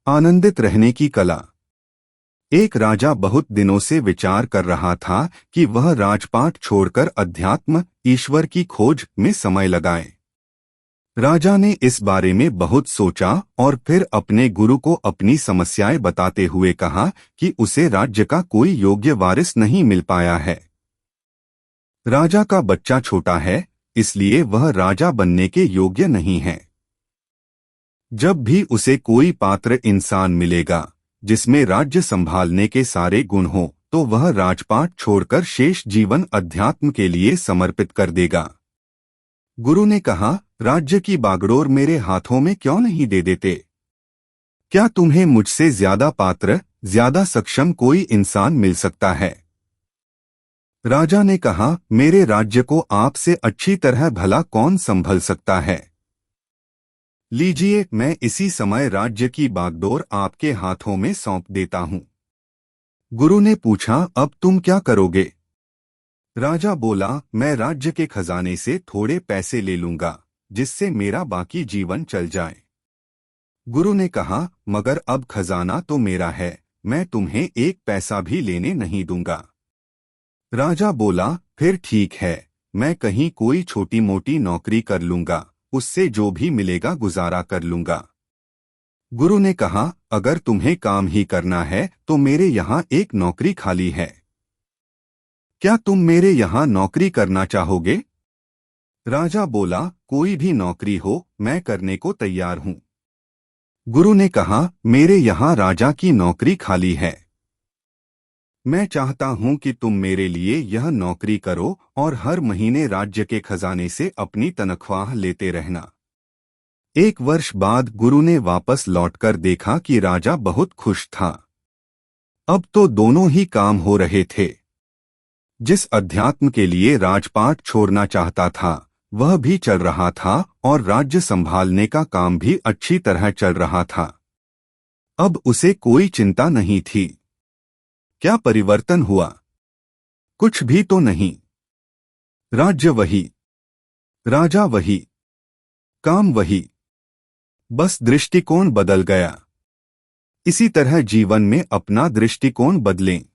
आनंदित रहने की कला। एक राजा बहुत दिनों से विचार कर रहा था कि वह राजपाट छोड़कर अध्यात्म ईश्वर की खोज में समय लगाए। राजा ने इस बारे में बहुत सोचा और फिर अपने गुरु को अपनी समस्याएं बताते हुए कहा कि उसे राज्य का कोई योग्य वारिस नहीं मिल पाया है। राजा का बच्चा छोटा है, इसलिए वह राजा बनने के योग्य नहीं है। जब भी उसे कोई पात्र इंसान मिलेगा जिसमें राज्य संभालने के सारे गुण हो, तो वह राजपाट छोड़कर शेष जीवन अध्यात्म के लिए समर्पित कर देगा। गुरु ने कहा, राज्य की बागडोर मेरे हाथों में क्यों नहीं दे देते? क्या तुम्हें मुझसे ज्यादा पात्र, ज्यादा सक्षम कोई इंसान मिल सकता है? राजा ने कहा, मेरे राज्य को आपसे अच्छी तरह भला कौन संभल सकता है? लीजिए, मैं इसी समय राज्य की बागडोर आपके हाथों में सौंप देता हूं। गुरु ने पूछा, अब तुम क्या करोगे? राजा बोला, मैं राज्य के खजाने से थोड़े पैसे ले लूंगा, जिससे मेरा बाकी जीवन चल जाए। गुरु ने कहा, मगर अब खजाना तो मेरा है, मैं तुम्हें एक पैसा भी लेने नहीं दूंगा। राजा बोला, फिर ठीक है, मैं कहीं कोई छोटी मोटी नौकरी कर लूंगा, उससे जो भी मिलेगा गुजारा कर लूंगा। गुरु ने कहा, अगर तुम्हें काम ही करना है तो मेरे यहाँ एक नौकरी खाली है। क्या तुम मेरे यहाँ नौकरी करना चाहोगे? राजा बोला, कोई भी नौकरी हो, मैं करने को तैयार हूँ। गुरु ने कहा, मेरे यहाँ राजा की नौकरी खाली है। मैं चाहता हूं कि तुम मेरे लिए यह नौकरी करो और हर महीने राज्य के खजाने से अपनी तनख्वाह लेते रहना। 1 वर्ष बाद गुरु ने वापस लौटकर देखा कि राजा बहुत खुश था। अब तो दोनों ही काम हो रहे थे। जिस अध्यात्म के लिए राजपाट छोड़ना चाहता था, वह भी चल रहा था और राज्य संभालने का काम भी अच्छी तरह चल रहा था। अब उसे कोई चिंता नहीं थी। क्या परिवर्तन हुआ? कुछ भी तो नहीं। राज्य वही, राजा वही, काम वही, बस दृष्टिकोण बदल गया। इसी तरह जीवन में अपना दृष्टिकोण बदलें।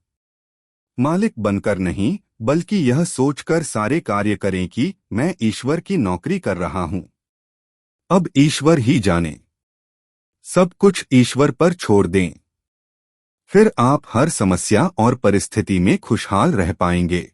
मालिक बनकर नहीं, बल्कि यह सोचकर सारे कार्य करें कि मैं ईश्वर की नौकरी कर रहा हूं। अब ईश्वर ही जाने। सब कुछ ईश्वर पर छोड़ दें। फिर आप हर समस्या और परिस्थिति में खुशहाल रह पाएंगे।